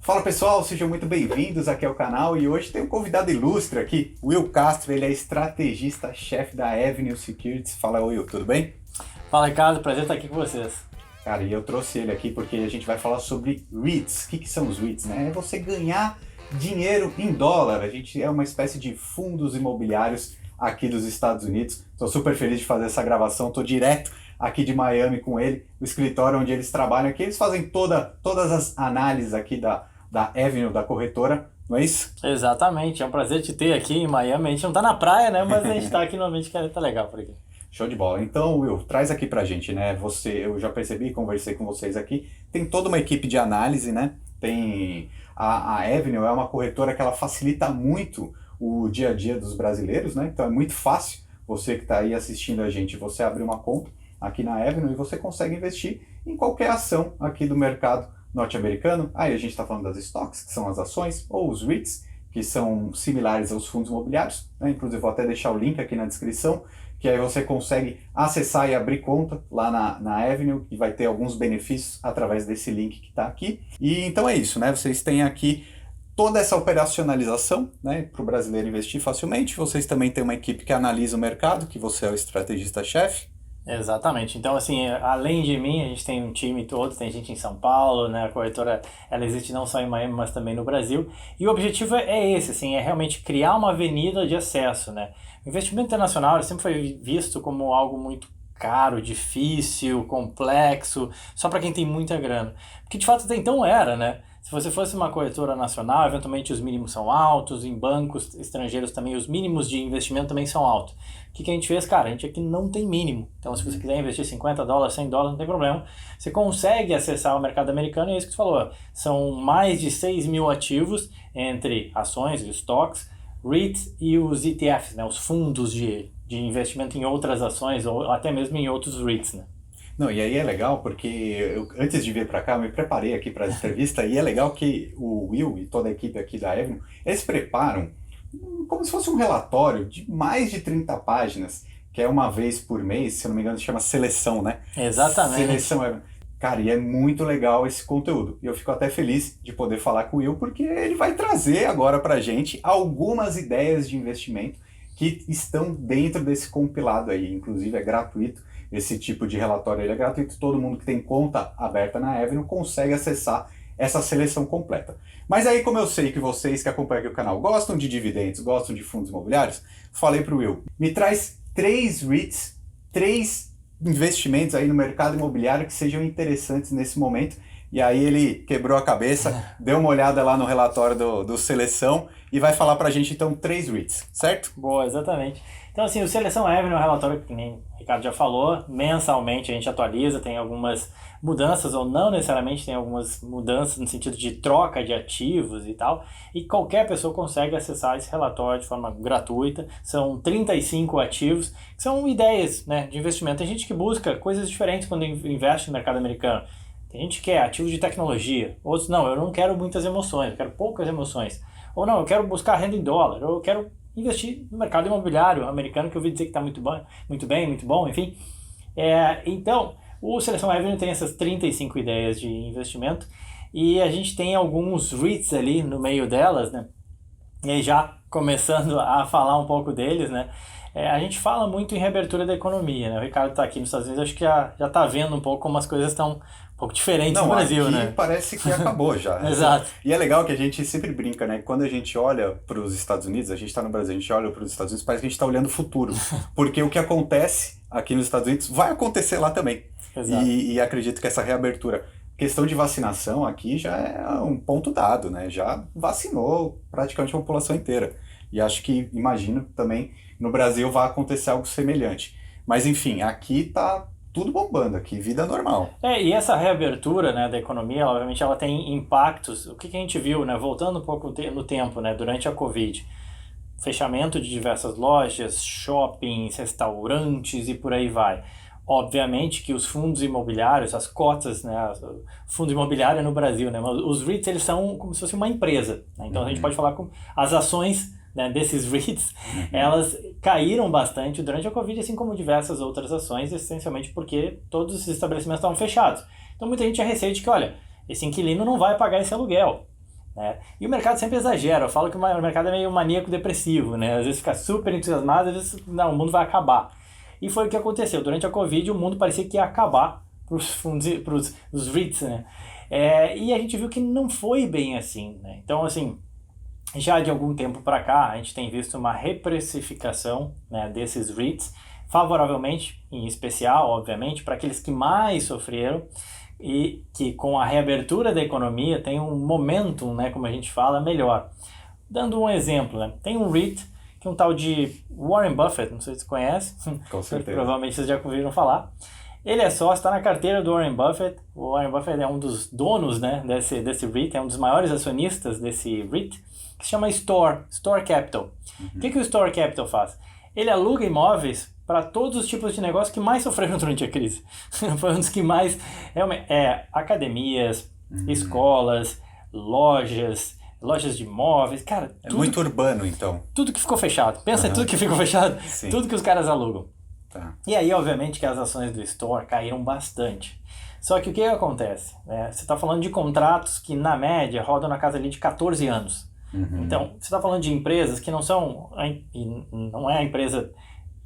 Fala pessoal, sejam muito bem-vindos aqui ao canal e hoje tem um convidado ilustre aqui, Will Castro, ele é estrategista-chefe da Avenue Securities. Fala Will, tudo bem? Fala Ricardo, prazer estar aqui com vocês. Cara, e eu trouxe ele aqui porque a gente vai falar sobre REITs. O que são os REITs, né? É você ganhar dinheiro em dólar. A gente é uma espécie de fundos imobiliários aqui dos Estados Unidos. Estou super feliz de fazer essa gravação, estou direto aqui de Miami com ele, o escritório onde eles trabalham aqui. Eles fazem todas as análises aqui da Avenue, da corretora, não é isso? Exatamente, é um prazer te ter aqui em Miami. A gente não tá na praia, né? Mas a gente tá aqui normalmente, que tá legal por aqui. Show de bola. Então, Will, traz aqui pra gente, né? Eu já percebi, conversei com vocês aqui, tem toda uma equipe de análise, né? Tem a Avenue é uma corretora que ela facilita muito o dia a dia dos brasileiros, né? Então é muito fácil você que está aí assistindo a gente, você abrir uma conta aqui na Avenue e você consegue investir em qualquer ação aqui do mercado norte-americano. Aí a gente está falando das stocks, que são as ações, ou os REITs, que são similares aos fundos imobiliários, né? Inclusive vou até deixar o link aqui na descrição, que aí você consegue acessar e abrir conta lá na Avenue, e vai ter alguns benefícios através desse link que está aqui. E então é isso, né? Vocês têm aqui toda essa operacionalização, né, para o brasileiro investir facilmente. Vocês também têm uma equipe que analisa o mercado, que você é o estrategista-chefe. Exatamente. Então, assim, além de mim, a gente tem um time todo, tem gente em São Paulo, né? A corretora, ela existe não só em Miami, mas também no Brasil. E o objetivo é esse, assim, é realmente criar uma avenida de acesso, né? O investimento internacional sempre foi visto como algo muito caro, difícil, complexo, só para quem tem muita grana. Porque de fato até então era, né? Se você fosse uma corretora nacional, eventualmente os mínimos são altos, em bancos estrangeiros também os mínimos de investimento também são altos. O que a gente fez? Cara, a gente aqui não tem mínimo. Então se você quiser investir $50, $100, não tem problema. Você consegue acessar o mercado americano e é isso que você falou. São mais de 6 mil ativos entre ações e estoques, REITs e os ETFs, né? Os fundos de investimento em outras ações ou até mesmo em outros REITs, né? Não, e aí é legal porque antes de vir para cá, eu me preparei aqui para a entrevista e é legal que o Will e toda a equipe aqui da Avenue, eles preparam como se fosse um relatório de mais de 30 páginas, que é uma vez por mês, se eu não me engano, se chama Seleção, né? Exatamente. Seleção Avenue. Cara, e é muito legal esse conteúdo. E eu fico até feliz de poder falar com o Will, porque ele vai trazer agora pra gente algumas ideias de investimento que estão dentro desse compilado aí. Inclusive é gratuito. Esse tipo de relatório ele é gratuito, todo mundo que tem conta aberta na Avenue consegue acessar essa seleção completa. Mas aí, como eu sei que vocês que acompanham aqui o canal gostam de dividendos, gostam de fundos imobiliários, falei para o Will, me traz 3 REITs, 3 investimentos aí no mercado imobiliário que sejam interessantes nesse momento. E aí ele quebrou a cabeça, deu uma olhada lá no relatório do Seleção e vai falar pra gente então 3 REITs, certo? Boa, exatamente. Então assim, o Seleção Avenue é um relatório que nem o Ricardo já falou, mensalmente a gente atualiza, tem algumas mudanças ou não necessariamente, tem algumas mudanças no sentido de troca de ativos e tal, e qualquer pessoa consegue acessar esse relatório de forma gratuita. São 35 ativos, que são ideias, né, de investimento. Tem gente que busca coisas diferentes quando investe no mercado americano. Tem gente que quer ativos de tecnologia, outros não, eu não quero muitas emoções, eu quero poucas emoções. Ou não, eu quero buscar renda em dólar, ou eu quero investir no mercado imobiliário americano, que eu ouvi dizer que está muito bom, enfim. Então, o Seleção Avenue tem essas 35 ideias de investimento e a gente tem alguns REITs ali no meio delas, né? E aí já começando a falar um pouco deles, né? A gente fala muito em reabertura da economia, né? O Ricardo está aqui nos Estados Unidos, acho que já está vendo um pouco como as coisas estão um pouco diferentes no Brasil, né? Parece que acabou já. Exato. E é legal que a gente sempre brinca, né? Quando a gente olha para os Estados Unidos, a gente está no Brasil, a gente olha para os Estados Unidos, parece que a gente está olhando o futuro. Porque o que acontece aqui nos Estados Unidos vai acontecer lá também. Exato. E acredito que essa reabertura, questão de vacinação aqui já é um ponto dado, né? Já vacinou praticamente a população inteira. E acho que, imagino também, no Brasil vai acontecer algo semelhante. Mas enfim, aqui tá tudo bombando aqui, vida normal. E essa reabertura, né, da economia, ela, obviamente, ela tem impactos. O que a gente viu, né, voltando um pouco no tempo, né, durante a Covid, fechamento de diversas lojas, shoppings, restaurantes e por aí vai. Obviamente que os fundos imobiliários, as cotas, né, fundo imobiliário no Brasil, né, os REITs, eles são como se fosse uma empresa, né? Então a gente pode falar com as ações, né, desses REITs, elas caíram bastante durante a Covid, assim como diversas outras ações, essencialmente porque todos esses estabelecimentos estavam fechados. Então muita gente tinha receio de que, olha, esse inquilino não vai pagar esse aluguel. né? E o mercado sempre exagera. Eu falo que o mercado é meio maníaco-depressivo, né? Às vezes fica super entusiasmado, às vezes não, o mundo vai acabar. E foi o que aconteceu. Durante a Covid, o mundo parecia que ia acabar para os REITs, né? E a gente viu que não foi bem assim, né? Então, assim, já de algum tempo para cá, a gente tem visto uma reprecificação, né, desses REITs, favoravelmente, em especial, obviamente, para aqueles que mais sofreram e que com a reabertura da economia tem um momentum, né, como a gente fala, melhor. Dando um exemplo, né, tem um REIT que é um tal de Warren Buffett, não sei se você conhece, Com certeza. provavelmente vocês já ouviram falar. Ele é sócio, está na carteira do Warren Buffett. O Warren Buffett é um dos donos, né, desse REIT, é um dos maiores acionistas desse REIT, que se chama Store Capital. O que o Store Capital faz? Ele aluga imóveis para todos os tipos de negócio que mais sofreram durante a crise. Foi um dos que mais... academias, escolas, lojas de imóveis, cara... É muito urbano, então. Tudo que ficou fechado. Pensa em tudo que ficou fechado. Sim. Tudo que os caras alugam. Tá. E aí, obviamente, que as ações do Store caíram bastante. Só que o que acontece? Você está falando de contratos que, na média, rodam na casa ali de 14 anos. Então, você está falando de empresas que não são... Não é a empresa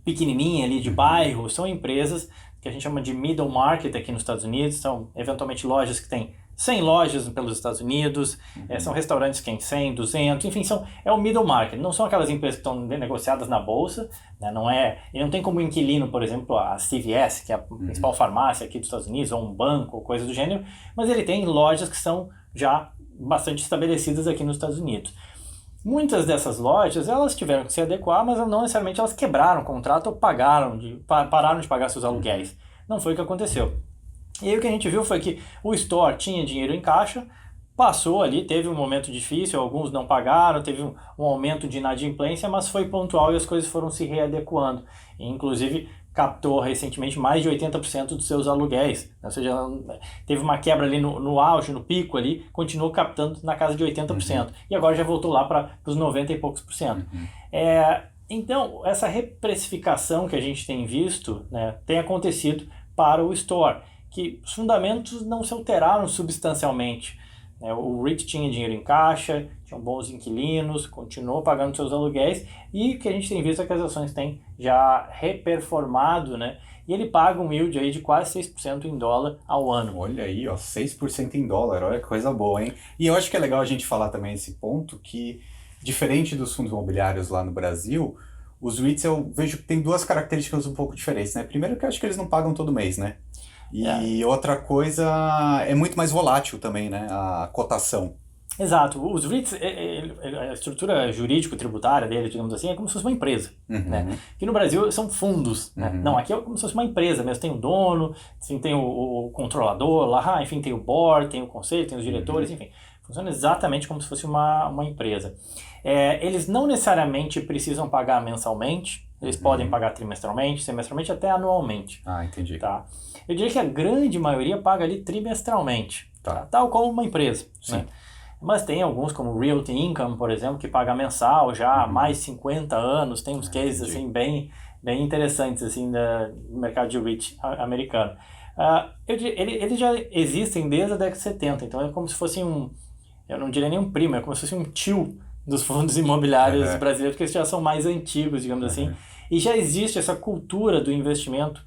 pequenininha ali de bairro, são empresas que a gente chama de middle market aqui nos Estados Unidos, são eventualmente lojas que têm 100 lojas pelos Estados Unidos, são restaurantes que têm 100, 200, enfim, é o middle market, não são aquelas empresas que estão negociadas na bolsa, né, e não tem como inquilino, por exemplo, a CVS, que é a principal farmácia aqui dos Estados Unidos, ou um banco, ou coisa do gênero, mas ele tem lojas que são já bastante estabelecidas aqui nos Estados Unidos. Muitas dessas lojas, elas tiveram que se adequar, mas não necessariamente elas quebraram o contrato ou pararam de pagar seus aluguéis. Não foi o que aconteceu. E aí o que a gente viu foi que o Store tinha dinheiro em caixa, passou ali, teve um momento difícil, alguns não pagaram, teve um aumento de inadimplência, mas foi pontual e as coisas foram se readequando. E, inclusive, captou recentemente mais de 80% dos seus aluguéis. Ou seja, teve uma quebra ali no auge, no pico ali, continuou captando na casa de 80%. E agora já voltou lá para os 90 e poucos por cento. Então, essa reprecificação que a gente tem visto, né, tem acontecido para o Store, que os fundamentos não se alteraram substancialmente. O REIT tinha dinheiro em caixa, tinham bons inquilinos, continuou pagando seus aluguéis, e o que a gente tem visto é que as ações têm já reperformado, né? E ele paga um yield aí de quase 6% em dólar ao ano. Olha aí, ó, 6% em dólar, olha que coisa boa, hein? E eu acho que é legal a gente falar também esse ponto, que diferente dos fundos imobiliários lá no Brasil, os REITs eu vejo que tem duas características um pouco diferentes, né? Primeiro que eu acho que eles não pagam todo mês, né? E outra coisa, é muito mais volátil também, né? A cotação. Exato. Os REITs, a estrutura jurídico-tributária dele, digamos assim, é como se fosse uma empresa. Né? Aqui no Brasil são fundos. Né? Não, aqui é como se fosse uma empresa mesmo. Tem o dono, assim, tem o controlador lá, enfim, tem o board, tem o conselho, tem os diretores, enfim. Funciona exatamente como se fosse uma empresa. Eles não necessariamente precisam pagar mensalmente, eles podem pagar trimestralmente, semestralmente, até anualmente. Ah, entendi. Tá? Eu diria que a grande maioria paga ali trimestralmente, tal como uma empresa. Né? Mas tem alguns, como o Realty Income, por exemplo, que paga mensal já há mais de 50 anos, tem uns cases assim, bem interessantes assim, do mercado de REIT americano. Eles já existem desde a década de 70, então é como se fosse eu não diria nem um primo, é como se fosse um tio dos fundos imobiliários brasileiros, porque eles já são mais antigos, digamos assim, e já existe essa cultura do investimento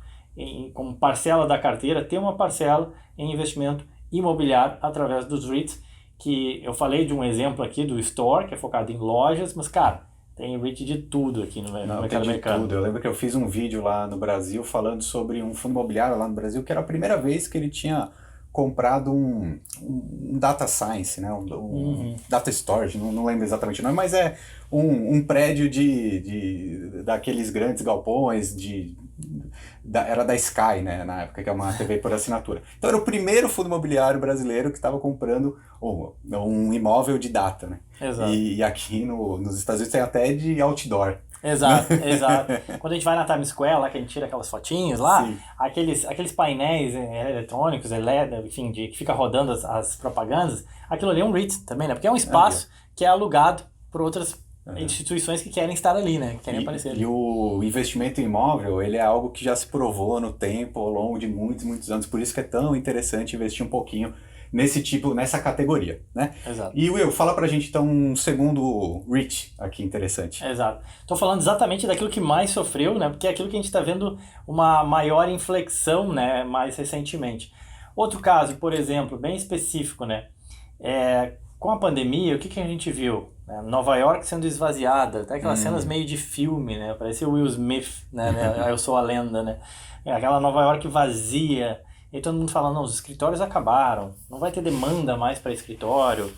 como parcela da carteira, ter uma parcela em investimento imobiliário através dos REITs, que eu falei de um exemplo aqui do Store, que é focado em lojas, mas, cara, tem REIT de tudo aqui no mercado americano. Tudo. Eu lembro que eu fiz um vídeo lá no Brasil falando sobre um fundo imobiliário lá no Brasil, que era a primeira vez que ele tinha comprado um data science, né? um data storage, não lembro exatamente o nome, mas é um prédio daqueles grandes galpões era da Sky, né, na época, que é uma TV por assinatura. Então era o primeiro fundo imobiliário brasileiro que estava comprando um imóvel de data, né? Exato. E aqui nos Estados Unidos tem até de outdoor. Exato. Quando a gente vai na Times Square, lá que a gente tira aquelas fotinhas lá, aqueles painéis eletrônicos, enfim, que fica rodando as propagandas, aquilo ali é um REIT também, né? Porque é um espaço que é alugado por outras instituições que querem estar ali, né? Que querem aparecer ali. E o investimento em imóvel, ele é algo que já se provou no tempo, ao longo de muitos, muitos anos, por isso que é tão interessante investir um pouquinho nessa categoria, né? Exato. E Will, fala pra gente então um segundo REIT aqui interessante. Exato. Estou falando exatamente daquilo que mais sofreu, né? Porque é aquilo que a gente está vendo uma maior inflexão, né? Mais recentemente. Outro caso, por exemplo, bem específico, né? Com a pandemia, o que a gente viu? Nova York sendo esvaziada, até aquelas cenas meio de filme, né? Parecia o Will Smith, né? Eu Sou a Lenda, né? Aquela Nova York vazia. E todo mundo falando, não, os escritórios acabaram, não vai ter demanda mais para escritório.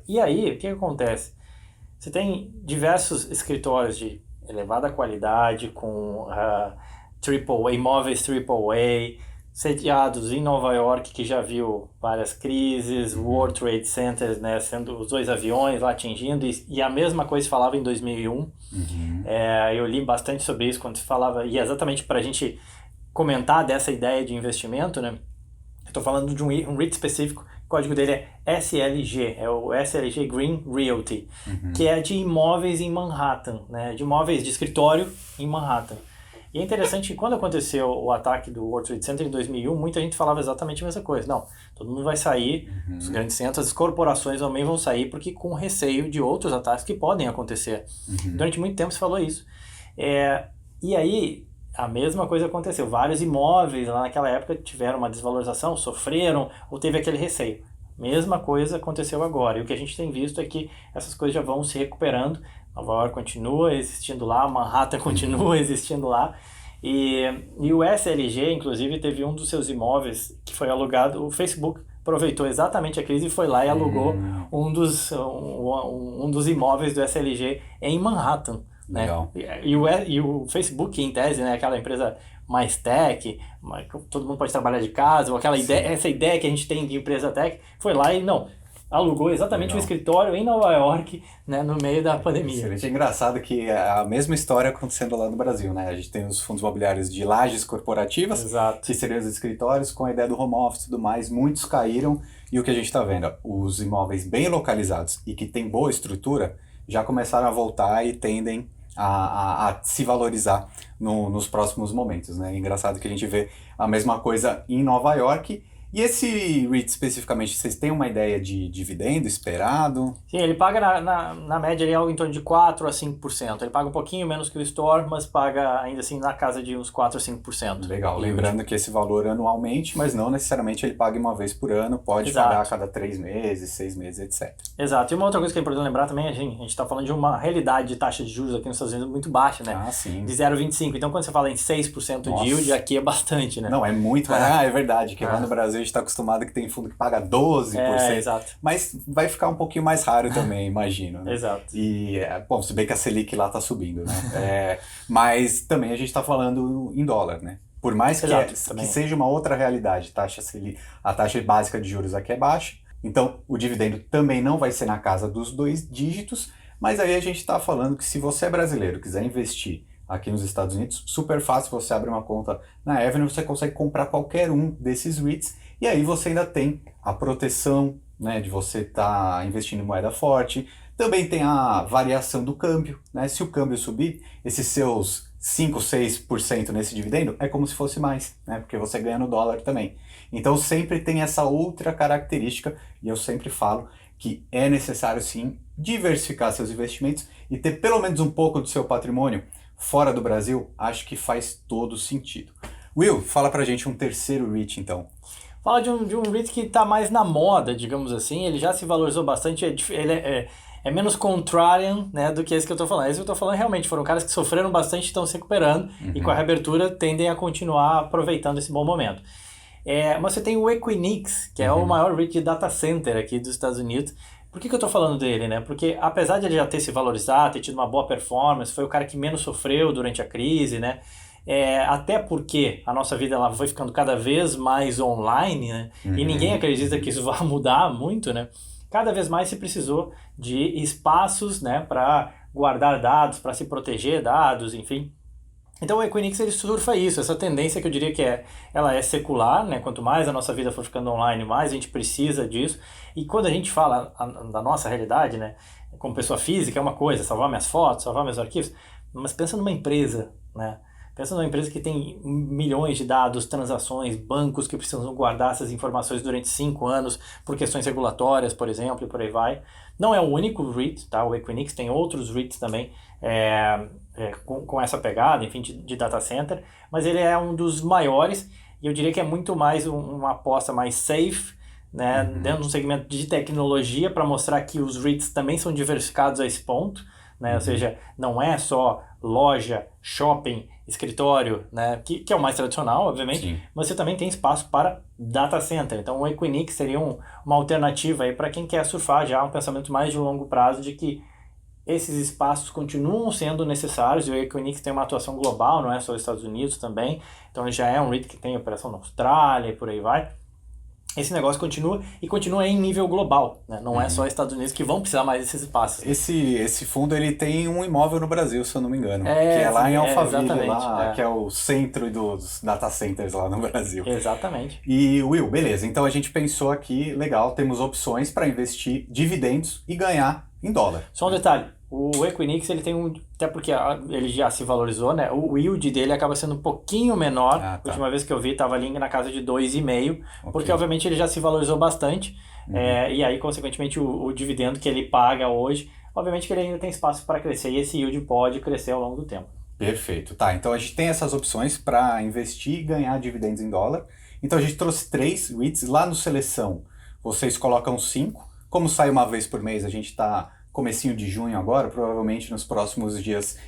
E aí, o que acontece? Você tem diversos escritórios de elevada qualidade, com imóveis AAA, sediados em Nova York, que já viu várias crises, World Trade Center, né, sendo os 2 aviões lá atingindo, e a mesma coisa se falava em 2001. Eu li bastante sobre isso quando se falava, e exatamente para a gente comentar dessa ideia de investimento, né? Estou falando de um REIT específico, o código dele é SLG, é o SLG Green Realty, que é de imóveis em Manhattan, né? De imóveis de escritório em Manhattan. E é interessante que quando aconteceu o ataque do World Trade Center em 2001, muita gente falava exatamente a mesma coisa. Não, todo mundo vai sair, os grandes centros, as corporações também vão sair, porque com receio de outros ataques que podem acontecer. Durante muito tempo se falou isso. E aí, a mesma coisa aconteceu. Vários imóveis lá naquela época tiveram uma desvalorização, sofreram, ou teve aquele receio. Mesma coisa aconteceu agora. E o que a gente tem visto é que essas coisas já vão se recuperando. Nova York continua existindo lá, Manhattan continua existindo lá. E o SLG, inclusive, teve um dos seus imóveis que foi alugado. O Facebook aproveitou exatamente a crise e foi lá e alugou um dos imóveis do SLG em Manhattan. Legal. Né? E o Facebook, em tese, né, aquela empresa mais tech, todo mundo pode trabalhar de casa, ou essa ideia que a gente tem de empresa tech, foi lá e alugou exatamente um escritório em Nova York, né, no meio da pandemia. Excelente. É engraçado que é a mesma história acontecendo lá no Brasil, né? A gente tem os fundos imobiliários de lajes corporativas, Exato. que seriam os escritórios, com a ideia do home office e tudo mais, muitos caíram, e o que a gente está vendo, os imóveis bem localizados e que tem boa estrutura, já começaram a voltar e tendem a se valorizar nos próximos momentos, né? É engraçado que a gente vê a mesma coisa em Nova York. E esse REIT especificamente, vocês têm uma ideia de dividendo esperado? Sim, ele paga na média ali, algo em torno de 4 a 5%. Ele paga um pouquinho menos que o Store, mas paga ainda assim na casa de uns 4 a 5%. Legal, lembrando que esse valor anualmente, mas não necessariamente ele paga uma vez por ano, pode pagar a cada 3 meses, 6 meses, etc. Exato. E uma outra coisa que é importante lembrar também, a gente está falando de uma realidade de taxa de juros aqui nos Estados Unidos muito baixa, né? Ah, sim. De 0,25%. Então quando você fala em 6% de yield, aqui é bastante, né? Não, é muito. É verdade, que lá no Brasil a gente está acostumado que tem fundo que paga 12%. Exato. Mas vai ficar um pouquinho mais raro também, imagino. Né? Exato. E, bom, se bem que a Selic lá está subindo, né? Mas também a gente está falando em dólar, né? Por mais que seja uma outra realidade, a taxa básica de juros aqui é baixa, então o dividendo também não vai ser na casa dos 2 dígitos, mas aí a gente está falando que se você é brasileiro, quiser investir aqui nos Estados Unidos, super fácil, você abre uma conta na Avenue, você consegue comprar qualquer um desses REITs, e aí você ainda tem a proteção, né, de você estar investindo em moeda forte, também tem a variação do câmbio, né? Se o câmbio subir, esses seus 5, 6% nesse dividendo é como se fosse mais, né? Porque você ganha no dólar também. Então sempre tem essa outra característica, e eu sempre falo que é necessário sim diversificar seus investimentos e ter pelo menos um pouco do seu patrimônio fora do Brasil, acho que faz todo sentido. Will, fala pra gente um terceiro REIT então. Fala de um REIT que está mais na moda, digamos assim, ele já se valorizou bastante, ele é menos contrarian, né, do que esse que eu estou falando. Esse que eu estou falando realmente foram caras que sofreram bastante e estão se recuperando, e com a reabertura tendem a continuar aproveitando esse bom momento. Mas você tem o Equinix, que é o maior REIT de data center aqui dos Estados Unidos. Por que eu estou falando dele, né? Porque apesar de ele já ter se valorizado, ter tido uma boa performance, foi o cara que menos sofreu durante a crise, né? Até porque a nossa vida ela foi ficando cada vez mais online, né? E ninguém acredita que isso vai mudar muito, né? Cada vez mais se precisou de espaços, né, para guardar dados, para se proteger dados, enfim. Então o Equinix ele surfa isso, essa tendência que eu diria que ela é secular, né? Quanto mais a nossa vida for ficando online, mais a gente precisa disso. E quando a gente fala da nossa realidade, né, como pessoa física, é uma coisa, salvar minhas fotos, salvar meus arquivos, mas pensa numa empresa, né? Pensa numa empresa que tem milhões de dados, transações, bancos que precisam guardar essas informações durante 5 anos por questões regulatórias, por exemplo, e por aí vai. Não é o único REIT, tá? O Equinix tem outros REITs também com essa pegada, enfim, de data center, mas ele é um dos maiores e eu diria que é muito mais uma aposta mais safe, né, dentro de um segmento de tecnologia para mostrar que os REITs também são diversificados a esse ponto, né, ou seja, não é só loja, shopping, escritório, né, que é o mais tradicional, obviamente, Sim. mas você também tem espaço para data center. Então o Equinix seria uma alternativa aí para quem quer surfar já um pensamento mais de longo prazo de que esses espaços continuam sendo necessários, e o Equinix tem uma atuação global, não é só os Estados Unidos também, então ele já é um REIT que tem operação na Austrália e por aí vai. Esse negócio continua em nível global, né? Não é só Estados Unidos que vão precisar mais desses espaços. Esse fundo ele tem um imóvel no Brasil, se eu não me engano, que é lá em Alphaville, que é o centro dos data centers lá no Brasil. Exatamente. E Will, beleza, então a gente pensou aqui, legal, temos opções para investir dividendos e ganhar em dólar. Só um detalhe, o Equinix ele tem até porque ele já se valorizou, né? O yield dele acaba sendo um pouquinho menor. A última vez que eu vi estava ali na casa de 2,5, porque obviamente ele já se valorizou bastante. E aí, consequentemente, o dividendo que ele paga hoje, obviamente que ele ainda tem espaço para crescer e esse yield pode crescer ao longo do tempo. Perfeito, tá. Então a gente tem essas opções para investir e ganhar dividendos em dólar. Então a gente trouxe 3 REITs. Lá no Seleção, vocês colocam 5. Como sai uma vez por mês, a gente está comecinho de junho agora, provavelmente nos próximos dias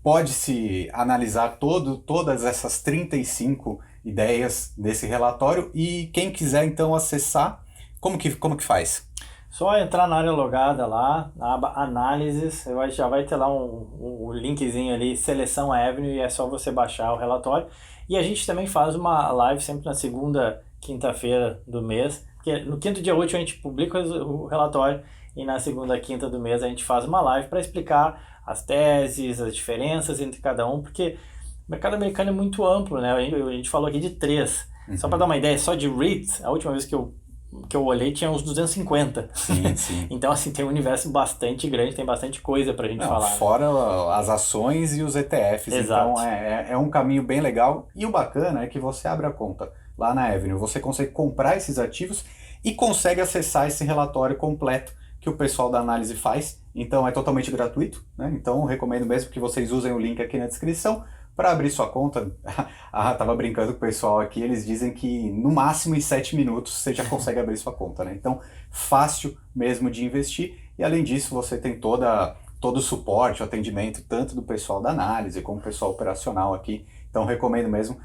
pode-se analisar todas essas 35 ideias desse relatório. E quem quiser então acessar, como que faz? Só entrar na área logada lá, na aba Análises, já vai ter lá um linkzinho ali, Seleção Avenue, e é só você baixar o relatório. E a gente também faz uma live sempre na segunda quinta-feira do mês, porque no quinto dia útil a gente publica o relatório e na segunda quinta do mês a gente faz uma live para explicar as teses, as diferenças entre cada um, porque o mercado americano é muito amplo, né? A gente falou aqui de 3. Só para dar uma ideia, só de REITs, a última vez que eu olhei tinha uns 250. Sim. Então, assim, tem um universo bastante grande, tem bastante coisa pra gente falar. Fora as ações e os ETFs. Exato. Então, é um caminho bem legal. E o bacana é que você abre a conta lá na Avenue, você consegue comprar esses ativos e consegue acessar esse relatório completo que o pessoal da análise faz. Então, é totalmente gratuito, né? Então, recomendo mesmo que vocês usem o link aqui na descrição para abrir sua conta. Tava brincando com o pessoal aqui, eles dizem que no máximo em 7 minutos você já consegue abrir sua conta, né? Então, fácil mesmo de investir. E além disso, você tem todo o suporte, o atendimento, tanto do pessoal da análise como do pessoal operacional aqui. Então, recomendo mesmo.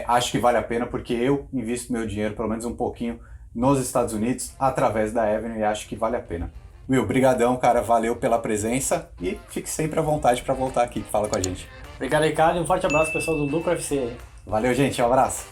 Acho que vale a pena porque eu invisto meu dinheiro, pelo menos um pouquinho, nos Estados Unidos, através da Avenue, e acho que vale a pena. Will, brigadão, cara, valeu pela presença e fique sempre à vontade para voltar aqui, fala com a gente. Obrigado, Ricardo, e um forte abraço pessoal do Lucro FC. Valeu, gente, um abraço.